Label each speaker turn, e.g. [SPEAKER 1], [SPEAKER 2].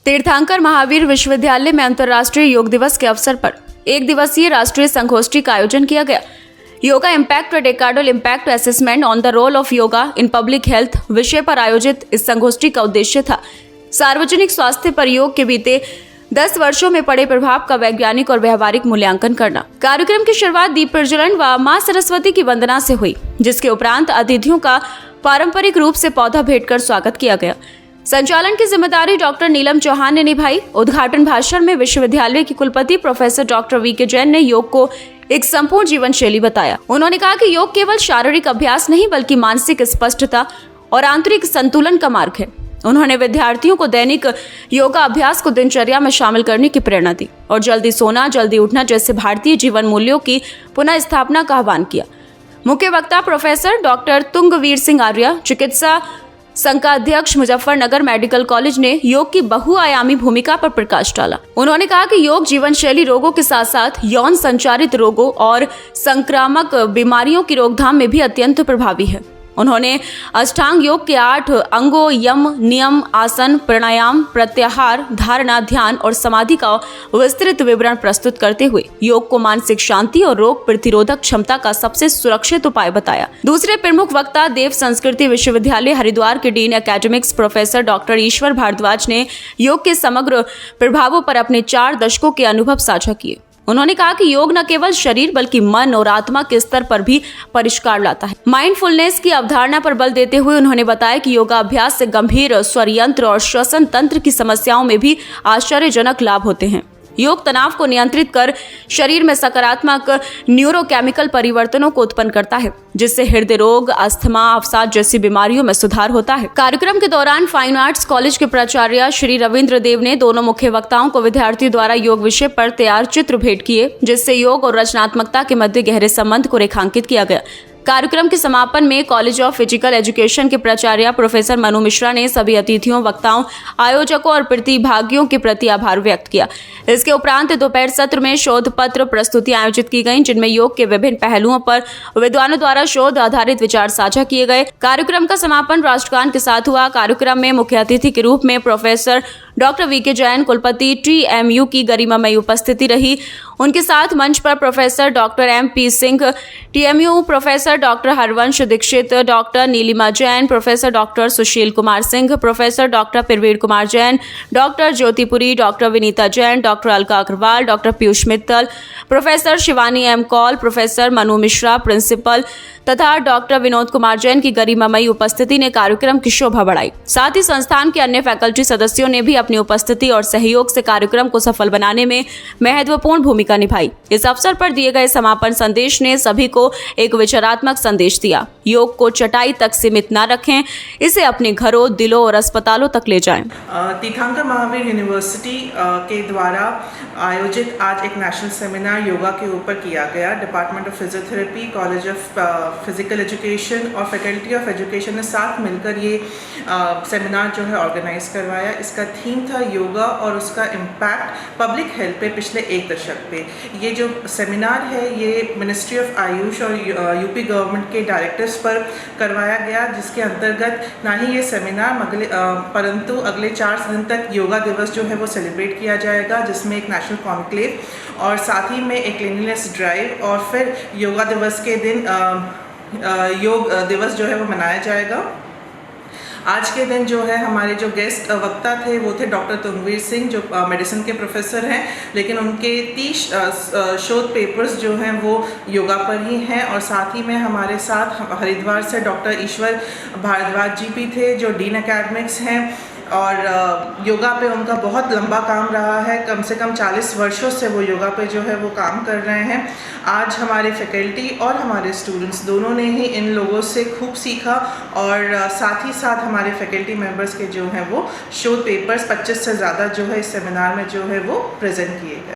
[SPEAKER 1] तीर्थंकर महावीर विश्वविद्यालय में अंतर्राष्ट्रीय योग दिवस के अवसर पर एक दिवसीय राष्ट्रीय संगोष्ठी का आयोजन किया गया। Yoga impact decadal impact assessment on the role of yoga in public health विषय पर आयोजित इस संगोष्ठी का उद्देश्य था सार्वजनिक स्वास्थ्य पर योग के बीते 10 वर्षों में पड़े प्रभाव का वैज्ञानिक और व्यवहारिक मूल्यांकन करना। कार्यक्रम की शुरुआत दीप प्रज्वलन व मां सरस्वती की वंदना से हुई, जिसके उपरांत अतिथियों का पारंपरिक रूप से पौधा भेंट कर स्वागत किया गया। संचालन की जिम्मेदारी डॉक्टर नीलम चौहान ने निभाई। उद्घाटन भाषण में विश्वविद्यालय की कुलपति प्रोफेसर डॉक्टर वीके जैन ने योग को एक संपूर्ण जीवन शैली बताया। उन्होंने कहा कि योग केवल शारीरिक अभ्यास नहीं बल्कि मानसिक स्पष्टता और आंतरिक संतुलन का मार्ग है। उन्होंने विद्यार्थियों को दैनिक योगा अभ्यास को दिनचर्या में शामिल करने की प्रेरणा दी और जल्दी सोना जल्दी उठना जैसे भारतीय जीवन मूल्यों की पुनः स्थापना का आह्वान किया। मुख्य वक्ता प्रोफेसर डॉक्टर तुंगवीर सिंह आर्य, चिकित्सा संघ का अध्यक्ष, मुजफ्फरनगर मेडिकल कॉलेज, ने योग की बहुआयामी भूमिका पर प्रकाश डाला। उन्होंने कहा कि योग जीवन शैली रोगों के साथ साथ यौन संचारित रोगों और संक्रामक बीमारियों की रोकथाम में भी अत्यंत प्रभावी है। उन्होंने अष्टांग योग के 8 अंगों यम, नियम, आसन, प्राणायाम, प्रत्याहार, धारणा, ध्यान और समाधि का विस्तृत विवरण प्रस्तुत करते हुए योग को मानसिक शांति और रोग प्रतिरोधक क्षमता का सबसे सुरक्षित उपाय बताया। दूसरे प्रमुख वक्ता देव संस्कृति विश्वविद्यालय हरिद्वार के डीन एकेडमिक्स प्रोफेसर डॉक्टर ईश्वर भारद्वाज ने योग के समग्र प्रभावों पर अपने 4 दशकों के अनुभव साझा किए। उन्होंने कहा कि योग न केवल शरीर बल्कि मन और आत्मा के स्तर पर भी परिष्कार लाता है। माइंडफुलनेस की अवधारणा पर बल देते हुए उन्होंने बताया कि योगा अभ्यास से गंभीर स्वर यंत्र और श्वसन तंत्र की समस्याओं में भी आश्चर्यजनक लाभ होते हैं। योग तनाव को नियंत्रित कर शरीर में सकारात्मक न्यूरोकेमिकल परिवर्तनों को उत्पन्न करता है, जिससे हृदय रोग, अस्थमा, अवसाद जैसी बीमारियों में सुधार होता है। कार्यक्रम के दौरान फाइन आर्ट्स कॉलेज के प्राचार्य श्री रविंद्र देव ने दोनों मुख्य वक्ताओं को विद्यार्थियों द्वारा योग विषय पर तैयार चित्र भेंट किए, जिससे योग और रचनात्मकता के मध्य गहरे संबंध को रेखांकित किया गया। कार्यक्रम के समापन में कॉलेज ऑफ फिजिकल एजुकेशन के प्राचार्य प्रोफेसर मनु मिश्रा ने सभी अतिथियों, वक्ताओं, आयोजकों और प्रतिभागियों के प्रति आभार व्यक्त किया। इसके उपरांत दोपहर सत्र में शोध पत्र प्रस्तुतियां आयोजित की गईं, जिनमें योग के विभिन्न पहलुओं पर विद्वानों द्वारा शोध आधारित विचार साझा किए गए। कार्यक्रम का समापन राष्ट्रगान के साथ हुआ। कार्यक्रम में मुख्य अतिथि के रूप में प्रोफेसर डॉक्टर वीके जैन, कुलपति TMU की गरिमामयी उपस्थिति रही। उनके साथ मंच पर professor doctor MP Singh TMU, professor doctor Harvansh Dixit, doctor Neelima Jain, professor doctor Sushil Kumar Singh, professor doctor Praveen Kumar Jain, doctor Jyotipuri, doctor Vinita Jain, doctor Alka Agarwal, doctor Piyush Mittal, professor Shivani M Kaul, professor Manu Mishra principal तथा डॉक्टर विनोद कुमार जैन की गरिमामयी उपस्थिति ने कार्यक्रम की शोभा बढ़ाई। साथ ही संस्थान के अन्य फैकल्टी सदस्यों ने भी अपनी उपस्थिति और सहयोग से कार्यक्रम को सफल बनाने में महत्वपूर्ण भूमिका निभाई। इस अवसर पर दिए गए समापन संदेश ने सभी को एक विचारात्मक संदेश दिया। योग को चटाई तक सीमित न रखें, इसे अपने घरों, दिलों और अस्पतालों तक ले जाएं।
[SPEAKER 2] तीर्थंकर महावीर यूनिवर्सिटी के द्वारा आयोजित आज एक नेशनल सेमिनार योगा के ऊपर किया गया। Department of physiotherapy, college of physical education और फैकल्टी ऑफ एजुकेशन ने साथ मिलकर ये सेमिनार जो है ऑर्गेनाइज करवाया। इसका थीम था योगा और उसका इम्पैक्ट पब्लिक हेल्थ पे पिछले 1 दशक पे। ये जो सेमिनार है ये मिनिस्ट्री ऑफ आयुष और यूपी गवर्नमेंट के डायरेक्टिव्स पर करवाया गया, जिसके अंतर्गत ना ही ये सेमिनार परंतु अगले 4 दिन तक योगा दिवस जो है वो सेलिब्रेट किया जाएगा, जिसमें एक नेशनल कॉन्क्लेव और साथ ही में एक क्लीनलीनेस ड्राइव और फिर योगा दिवस के दिन योग दिवस जो है वो मनाया जाएगा। आज के दिन जो है हमारे जो गेस्ट वक्ता थे वो थे डॉक्टर तुंगवीर सिंह, जो मेडिसिन के प्रोफेसर हैं, लेकिन उनके 30 शोध पेपर्स जो हैं वो योगा पर ही हैं। और साथ ही में हमारे साथ हरिद्वार से डॉक्टर ईश्वर भारद्वाज जी भी थे, जो डीन एकेडमिक्स हैं और योगा पे उनका बहुत लंबा काम रहा है। कम से कम 40 वर्षों से वो योगा पे जो है वो काम कर रहे हैं। आज हमारे फैकल्टी और हमारे स्टूडेंट्स दोनों ने ही इन लोगों से खूब सीखा और साथ ही साथ हमारे फैकल्टी मेंबर्स के जो हैं वो शोध पेपर्स 25 से ज़्यादा जो है इस सेमिनार में जो है वो प्रेजेंट किए गए।